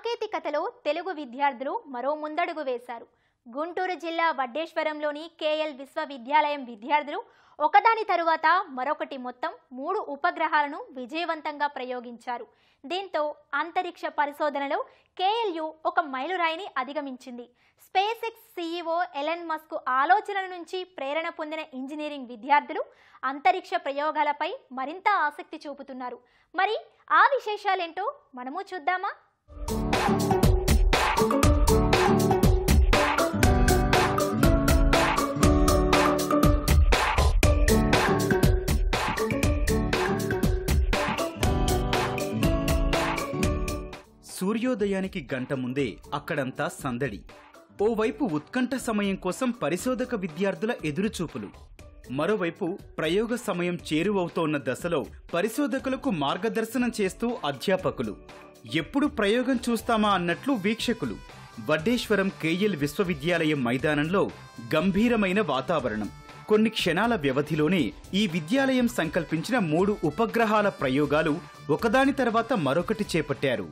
సాంకేతికతలో తెలుగు విద్యార్థులు మరో ముందడుగు వేశారు. గుంటూరు జిల్లా వడ్డేశ్వరంలోని కేఎల్ విశ్వవిద్యాలయం విద్యార్థులు ఒకదాని తరువాత మరొకటి మొత్తం 3 ఉపగ్రహాలను విజయవంతంగా ప్రయోగించారు. దీంతో అంతరిక్ష పరిశోధనలో కేఎల్యు ఒక మైలురాయిని అధిగమించింది. SpaceX CEO Elon Musk ఆలోచనల నుంచి ప్రేరణ పొందిన ఇంజనీరింగ్ విద్యార్థులు అంతరిక్ష ప్రయోగాలపై మరింత ఆసక్తి చూపుతున్నారు. మరి ఆ విశేషాలేంటో మనము చూద్దామా? సూర్యోదయానికి గంట ముందే అక్కడంతా సందడి. ఓవైపు ఉత్కంఠ సమయం కోసం పరిశోధక విద్యార్థుల ఎదురుచూపులు, మరోవైపు ప్రయోగ సమయం చేరువవుతోన్న దశలో పరిశోధకులకు మార్గదర్శనం చేస్తూ అధ్యాపకులు. ఎప్పుడు ప్రయోగం చూస్తామా అన్నట్లు వీక్షకులు. వడ్డేశ్వరం కేఎల్ విశ్వవిద్యాలయం మైదానంలో గంభీరమైన వాతావరణం. కొన్ని క్షణాల వ్యవధిలోనే ఈ విద్యాలయం సంకల్పించిన 3 ఉపగ్రహాల ప్రయోగాలు ఒకదాని తర్వాత మరొకటి చేపట్టారు.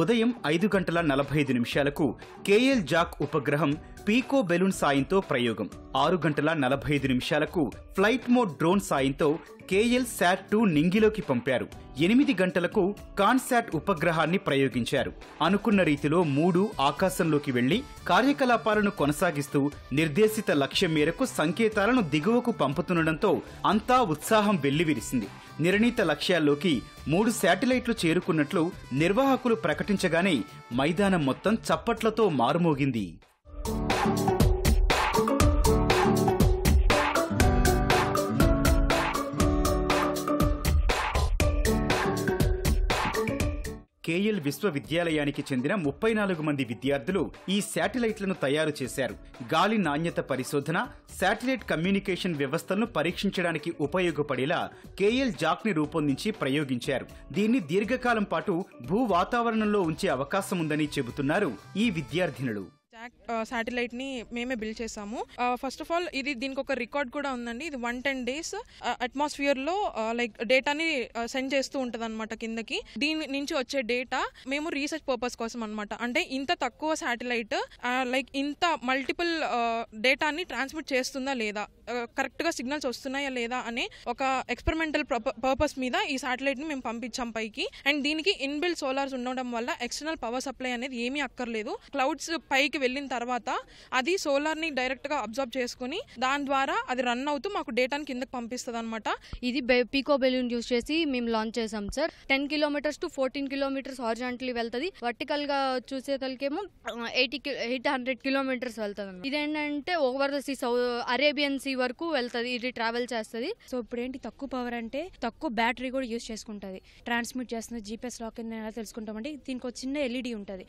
ఉదయం 5:45 కేఎల్ జాక్ ఉపగ్రహం పీకో బెలూన్ సాయంతో ప్రయోగం. 6:45 ఫ్లైట్ మోడ్ డ్రోన్ సాయంతో కేఎల్ శాట్-2 నింగిలోకి పంపారు. 8 గంటలకు కాన్శాట్ ఉపగ్రహాన్ని ప్రయోగించారు. అనుకున్న రీతిలో 3 ఆకాశంలోకి వెళ్లి కార్యకలాపాలను కొనసాగిస్తూ నిర్దేశిత లక్ష్యం మేరకు సంకేతాలను దిగువకు పంపుతుండటంతో అంతా ఉత్సాహం వెల్లివిరిసింది. నిర్ణీత లక్ష్యాల్లోకి 3 శాటిలైట్లు చేరుకున్నట్లు నిర్వాహకులు ప్రకటించగానే మైదానం మొత్తం చప్పట్లతో మారుమోగింది. కేఎల్ విశ్వవిద్యాలయానికి చెందిన 34 మంది విద్యార్థులు ఈ శాటిలైట్లను తయారు చేశారు. గాలి నాణ్యత పరిశోధన, శాటిలైట్ కమ్యూనికేషన్ వ్యవస్థలను పరీక్షించడానికి ఉపయోగపడేలా కేఎల్ జాక్ని రూపొందించి ప్రయోగించారు. దీన్ని దీర్ఘకాలం పాటు భూ వాతావరణంలో ఉంచే అవకాశం ఉందని చెబుతున్నారు ఈ విద్యార్థినులు. శాటిలైట్ ని మేమే బిల్డ్ చేసాము. ఫస్ట్ ఆఫ్ ఆల్ దీనికి ఒక రికార్డ్ కూడా ఉందండి. ఇది 110 days అట్మాస్ఫియర్ లో లైక్ డేటాని సెండ్ చేస్తూ ఉంటది అనమాట కిందకి. దీని నుంచి వచ్చే డేటా మేము రీసెర్చ్ పర్పస్ కోసం అనమాట. అంటే ఇంత తక్కువ శాటిలైట్ లైక్ ఇంత మల్టిపుల్ డేటాని ట్రాన్స్మిట్ చేస్తుందా లేదా, కరెక్ట్ గా సిగ్నల్స్ వస్తున్నాయా లేదా అనే ఒక ఎక్స్పెరిమెంటల్ పర్పస్ మీద ఈ శాటిలైట్ ని మేము పంపించాం పైకి. అండ్ దీనికి ఇన్బిల్ట్ సోలార్స్ ఉండడం వల్ల ఎక్స్టర్నల్ పవర్ సప్లై అనేది ఏమీ అక్కర్లేదు. క్లౌడ్స్ పైకి వెళ్ళిన తర్వాత అది సోలార్ ని డైరెక్ట్ గా అబ్జర్వ్ చేసుకుని దాని ద్వారా అది రన్ అవుతూ మాకు డేటాని కిందకి పంపిస్తుంది అనమాట. ఇది పీకో బెలూన్ యూజ్ చేసి మేము లాంచ్ చేసాం sir. 10 kilometers to 14 kilometers horizontally వెళ్తుంది. వర్టికల్ గా చూసేతలకేమో 800 kilometers వెళ్తుంది. ఇదేంటంటే over the sea Arabian sea వరకు వెళ్తుంది. ఇది ట్రావెల్ చేస్తుంది. సో ఇప్పుడు ఏంటి తక్కువ పవర్ అంటే తక్కువ బ్యాటరీ కూడా యూజ్ చేసుకుంటుంది. ట్రాన్స్మిట్ చేస్తుంది. జీపీఎస్ లాక్ అయింది ఎలా తెలుసుకుంటామంటే దీనికి ఒక చిన్న ఎల్ఈడి ఉంటుంది.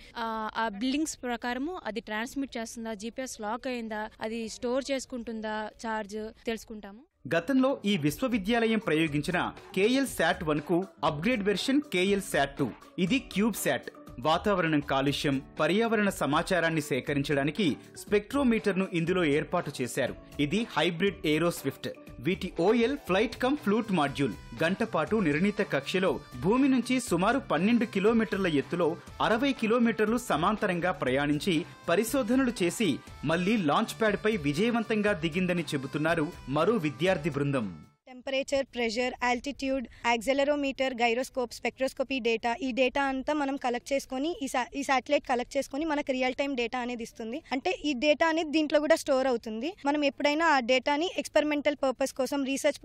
ఆ బిల్డింగ్స్ ప్రకారము అది ట్రాన్స్మిట్ చేస్తుందా, జీపీఎస్ లాక్ అయిందా, అది స్టోర్ చేసుకుంటుందా చార్జ్ తెలుసుకుంటాము. గతంలో ఈ విశ్వవిద్యాలయం ప్రయోగించిన కేఎల్ శాట్-1 కు అప్గ్రేడ్ వెర్షన్ కేఎల్ శాట్-2. ఇది క్యూబ్ శాట్. వాతావరణం కాలుష్యం, పర్యావరణ సమాచారాన్ని సేకరించడానికి స్పెక్ట్రోమీటర్ను ఇందులో ఏర్పాటు చేశారు. ఇది హైబ్రిడ్ ఏరో స్విఫ్ట్. వీటి ఓఎల్ ఫ్లైట్ కమ్ ఫ్లూట్ మాడ్యూల్ గంట పాటు నిర్ణీత కక్షలో భూమి నుంచి సుమారు 12 కిలోమీటర్ల ఎత్తులో 60 కిలోమీటర్లు సమాంతరంగా ప్రయాణించి పరిశోధనలు చేసి మళ్లీ లాంచ్ ప్యాడ్ పై విజయవంతంగా దిగిందని చెబుతున్నారు మరో విద్యార్థి బృందం. Temperature, pressure, altitude, accelerometer, gyroscope, spectroscopy data, ఈ డేటా అంతా మనం కలెక్ట్ చేసుకొని ఈ శాటిలైట్ కలెక్ట్ చేసుకొని మనకు రియల్ టైం డేటా అనేది ఇస్తుంది. అంటే ఈ డేటా అనేది దీంట్లో కూడా స్టోర్ అవుతుంది. మనం ఎప్పుడైనా ఆ డేటాని ఎక్స్పెరిమెంటల్ పర్పస్ కోసం, రీసెర్చ్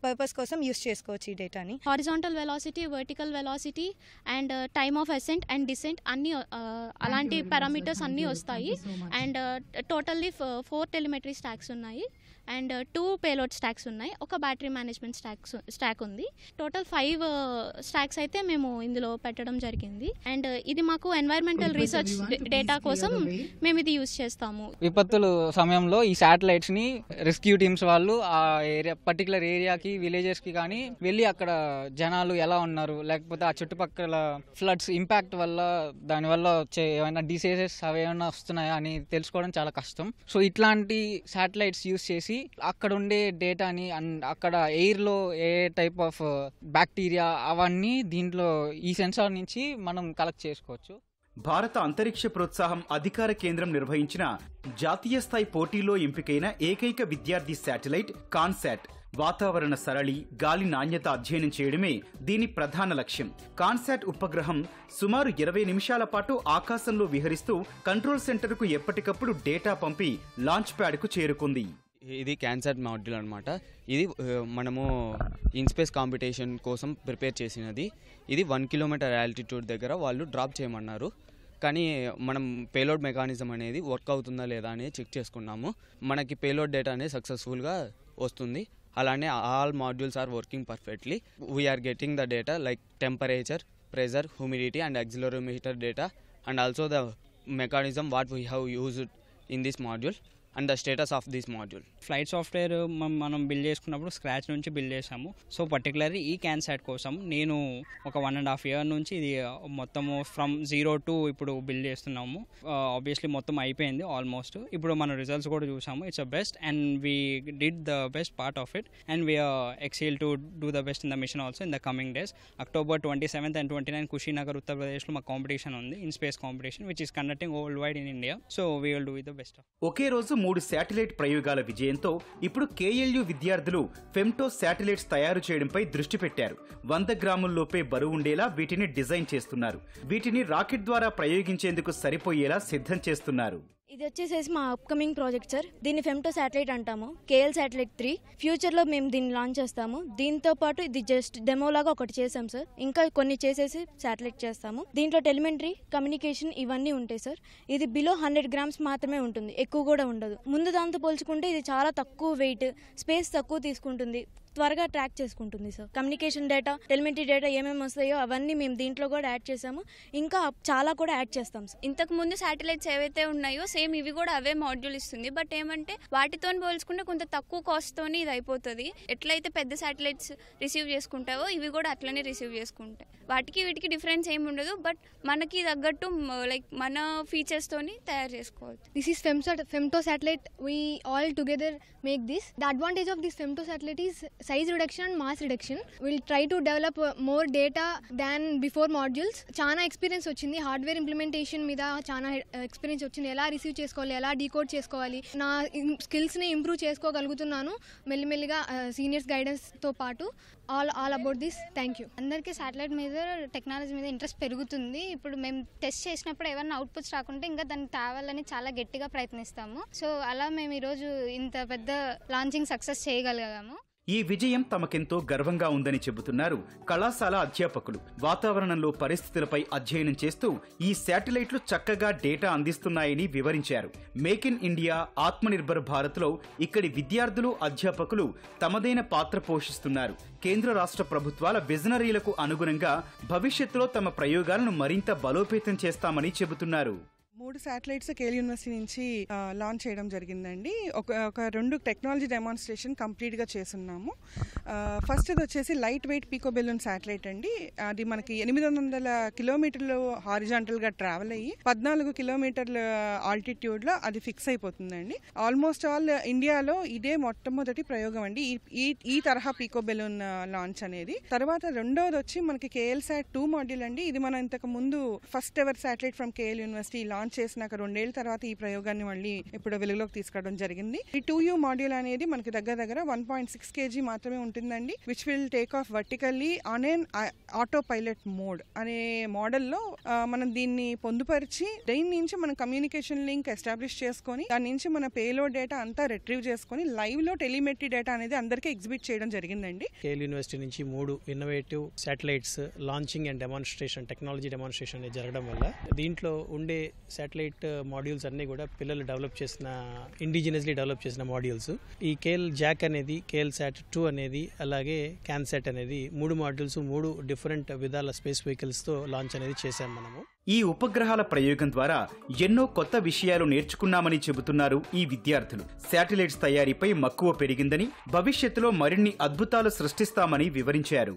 పర్పస్ కోసం యూస్ చేసుకోవచ్చు. ఈ డేటాని horizontal velocity, vertical velocity and time of ascent and descent అన్ని అలాంటి పారామీటర్స్ అన్నీ వస్తాయి. అండ్ టోటల్లీ 4 టెలిమెట్రీ స్టాక్స్ ఉన్నాయి అండ్ 2 పేలోడ్ స్టాక్స్ ఉన్నాయి. ఒక బ్యాటరీ మేనేజ్మెంట్ స్టాక్ ఉంది. టోటల్ 5 స్టాక్స్ అయితే మేము ఇందులో పెట్టడం జరిగింది. అండ్ ఇది మాకు ఎన్వైరన్మెంటల్ రీసెర్చ్ డేటా కోసం మేము ఇది యూజ్ చేస్తాము. విపత్తుల సమయంలో ఈ శాటిలైట్స్ ని రెస్క్యూ టీమ్స్ వాళ్ళు ఆ ఏరియా పర్టికులర్ ఏరియాకి విలేజెస్ కి కానీ వెళ్ళి అక్కడ జనాలు ఎలా ఉన్నారు, లేకపోతే ఆ చుట్టుపక్కల ఫ్లడ్స్ ఇంపాక్ట్ వల్ల దానివల్ల వచ్చే ఏమైనా డిసీజెస్ అవి ఏమైనా వస్తున్నాయా అని తెలుసుకోవడం చాలా కష్టం. సో ఇట్లాంటి శాటిలైట్స్ యూస్ చేసి అక్కడ ఉండే డేటాని అక్కడ ఎయిర్ లో ఏ టైప్ ఆఫ్ బ్యాక్టీరియా అవన్నీ దీంట్లో ఈ సెన్సార్ నుంచి మనం కలెక్ట్ చేసుకోవచ్చు. భారత అంతరిక్ష ప్రోత్సాహం అధికార కేంద్రం నిర్వహించిన జాతీయ స్థాయి పోటీలో ఎంపికైన ఏకైక విద్యార్థి శాటిలైట్ కాన్సాట్. వాతావరణ సరళి, గాలి నాణ్యత అధ్యయనం చేయడమే దీని ప్రధాన లక్ష్యం. కాన్సాట్ ఉపగ్రహం సుమారు 20 నిమిషాల పాటు ఆకాశంలో విహరిస్తూ కంట్రోల్ సెంటర్కు ఎప్పటికప్పుడు డేటా పంపి లాంచ్ ప్యాడ్కు చేరుకుంది. ఇది క్యాన్సాట్ మాడ్యూల్ అనమాట. ఇది మనము ఇన్స్పేస్ కాంపిటీషన్ కోసం ప్రిపేర్ చేసినది. ఇది 1 కిలోమీటర్ ఆల్టిట్యూడ్ దగ్గర వాళ్ళు డ్రాప్ చేయమన్నారు. కానీ మనం పేలోడ్ మెకానిజం అనేది వర్క్ అవుతుందా లేదా అనేది చెక్ చేసుకున్నాము. మనకి పేలోడ్ డేటా అనేది సక్సెస్ఫుల్గా వస్తుంది. అలానే all modules are working perfectly. We're getting the data like temperature, pressure, humidity and accelerometer data and also the mechanism what we have used in this module and the status of this module. Flight software మనం build చేసుకున్నప్పుడు scratch నుంచి build చేసాము. So particularly ఈ క్యాన్సాట్ కోసం నేను ఒక 1.5 year నుంచి ఇది మొత్తము ఫ్రమ్ 0 to ఇప్పుడు బిల్డ్ చేస్తున్నాము. ఆబ్వియస్లీ మొత్తం అయిపోయింది ఆల్మోస్ట్. ఇప్పుడు మన రిజల్ట్స్ కూడా చూసాము. It's a best and we did the best part of it and we are exile to do the best in the mission also in the coming days. October 27th and 29 Kushinagar ఉత్తరప్రదేశ్లో మా competition ఉంది, in space competition which is conducting world wide in India. So we will do the best. ఒకే రోజు 3 satellite ప్రయోగాల విజయంతో ఇప్పుడు KLU విద్యార్థులు femto satellites తయారు చేయడంపై దృష్టి పెట్టారు. 100 గ్రాముల్లోపే బరువు ఉండేలా వీటిని డిజైన్ చేస్తున్నారు. వీటిని రాకెట్ ద్వారా ప్రయోగించేందుకు సరిపోయేలా సిద్ధం చేస్తున్నారు. ఇది వచ్చేసేసి మా అప్కమింగ్ ప్రాజెక్ట్ సార్. దీన్ని ఫెమ్టో శాటిలైట్ అంటాము. KL శాటిలైట్ 3 ఫ్యూచర్లో మేము దీన్ని లాంచ్ చేస్తాము. దీంతో పాటు ఇది జస్ట్ డెమోలాగా ఒకటి చేసాం సార్. ఇంకా కొన్ని చేసేసి శాటిలైట్ చేస్తాము. దీంట్లో టెలిమెంటరీ, కమ్యూనికేషన్ ఇవన్నీ ఉంటాయి సార్. ఇది బిలో 100 grams మాత్రమే ఉంటుంది, ఎక్కువ కూడా ఉండదు. ముందు దాంతో పోల్చుకుంటే ఇది చాలా తక్కువ వెయిట్, స్పేస్ తక్కువ తీసుకుంటుంది, త్వరగా ట్రాక్ చేసుకుంటుంది sir. Communication data, telemetry data ఏమేమి వస్తాయో అవన్నీ మేము దీంట్లో కూడా యాడ్ చేసాము. ఇంకా చాలా కూడా యాడ్ చేస్తాం సార్. ఇంతకు ముందు శాటిలైట్స్ ఏవైతే ఉన్నాయో సేమ్ ఇవి కూడా అవే మాడ్యూల్ ఇస్తుంది. బట్ ఏమంటే వాటితో పోల్చుకుంటే కొంత తక్కువ కాస్ట్తోని ఇది అయిపోతుంది. ఎట్లయితే పెద్ద శాటిలైట్స్ రిసీవ్ చేసుకుంటావో ఇవి కూడా అట్లనే రిసీవ్ చేసుకుంటాయి. వాటికి వీటికి డిఫరెన్స్ ఏమి ఉండదు. బట్ మనకి తగ్గట్టు లైక్ మన ఫీచర్స్ తోని తయారు చేసుకోవచ్చు. This is femto satellite. We all together make this. The advantage of this femto satellite is size reduction and mass reduction. We'll try to develop more data than before modules. చాలా experience వచ్చింది hardware implementation మీద. చాలా experience వచ్చింది, ఎలా receive చేసుకోవాలి, ఎలా decode చేసుకోవాలి. నా స్కిల్స్ని ఇంప్రూవ్ చేసుకోగలుగుతున్నాను మెల్లిమెల్లిగా సీనియర్స్ గైడెన్స్తో పాటు. All about this. Thank you. అందరికీ శాటిలైట్ మీద, టెక్నాలజీ మీద ఇంట్రెస్ట్ పెరుగుతుంది. ఇప్పుడు మేము టెస్ట్ చేసినప్పుడు ఏమైనా అవుట్పుట్స్ రాకుంటే ఇంకా దాన్ని తేవాలని చాలా గట్టిగా ప్రయత్నిస్తాము. సో అలా మేము ఈరోజు ఇంత పెద్ద లాంచింగ్ సక్సెస్ చేయగలిగాము. ఈ విజయం తమకెంతో గర్వంగా ఉందని చెబుతున్నారు కళాశాల అధ్యాపకులు. వాతావరణంలో పరిస్థితులపై అధ్యయనం చేస్తూ ఈ శాటిలైట్లు చక్కగా డేటా అందిస్తున్నాయని వివరించారు. మేక్ ఇన్ ఇండియా, ఆత్మనిర్భర్ భారత్లో ఇక్కడి విద్యార్థులు, అధ్యాపకులు తమదైన పాత్ర పోషిస్తున్నారు. కేంద్ర రాష్ట్ర ప్రభుత్వాల విజనరీలకు అనుగుణంగా భవిష్యత్తులో తమ ప్రయోగాలను మరింత బలోపేతం చేస్తామని చెబుతున్నారు. 3 శాటిలైట్స్ KL యూనివర్సిటీ నుంచి లాంచ్ చేయడం జరిగిందండి. ఒక 2 టెక్నాలజీ డెమాన్స్ట్రేషన్ కంప్లీట్గా చేస్తున్నాము. ఫస్ట్ ఇది వచ్చేసి లైట్ వెయిట్ పీకో బెలూన్ శాటిలైట్ అండి. అది మనకి 800 కిలోమీటర్లు హారిజాంటల్గా ట్రావెల్ అయ్యి 14 కిలోమీటర్ల ఆల్టిట్యూడ్లో అది ఫిక్స్ అయిపోతుందండి. ఆల్మోస్ట్ ఆల్ ఇండియాలో ఇదే మొట్టమొదటి ప్రయోగం అండి ఈ తరహా పీకో బెలూన్ లాంచ్ అనేది. తర్వాత రెండోది వచ్చి మనకి KLSAT 2 మాడ్యూల్ అండి. ఇది మనం ఇంతకు ముందు first ever satellite from KL university launch చేసినాక 2 ఏళ్ల తర్వాత ఈ ప్రయోగాన్ని మళ్ళీ ఇప్పుడు వెలుగులోకి తీసుకురావడం జరిగింది. ఈ 2U మాడ్యూల్ అనేది మనకి దగ్గర 1.6 kg మాత్రమే ఉంటుందండి. Which will take off vertically on an auto pilot mode అనే మోడల్లో మనం దీన్ని పొందుపరిచి దీని నుంచి మనం కమ్యూనికేషన్ లింక్ ఎస్టాబ్లిష్ చేసుకొని దాని నుంచి మన పేలోడ్ డేటా అంతా రిట్రీవ్ చేసుకొని లైవ్ లో టెలిమెట్రీ డేటా అనేది అందరికీ ఎగ్జిబిట్ చేయడం జరిగిందండి. KL యూనివర్సిటీ నుంచి 3 innovative satellites launching and demonstration, technology demonstration జరగడం వల్ల దీంట్లో ఉండే శాటిలైట్ మాడ్యూల్స్ అన్నీ కూడా పిల్లలు డెవలప్ చేసిన ఇండిజినస్లీ డెవలప్ చేసిన మాడ్యూల్స్. ఈ కేఎల్ జాక్ అనేది, కేఎల్ శాట్ 2 అనేది, అలాగే క్యాన్సాట్ అనేది 3 మాడ్యూల్స్ 3 డిఫరెంట్ విధాల స్పేస్ వెహికల్స్తో లాంచ్ అనేది చేశాం మనము. ఈ ఉపగ్రహాల ప్రయోగం ద్వారా ఎన్నో కొత్త విషయాలు నేర్చుకున్నామని చెబుతున్నారు ఈ విద్యార్థులు. శాటిలైట్స్ తయారీపై మక్కువ పెరిగిందని, భవిష్యత్తులో మరిన్ని అద్భుతాలు సృష్టిస్తామని వివరించారు.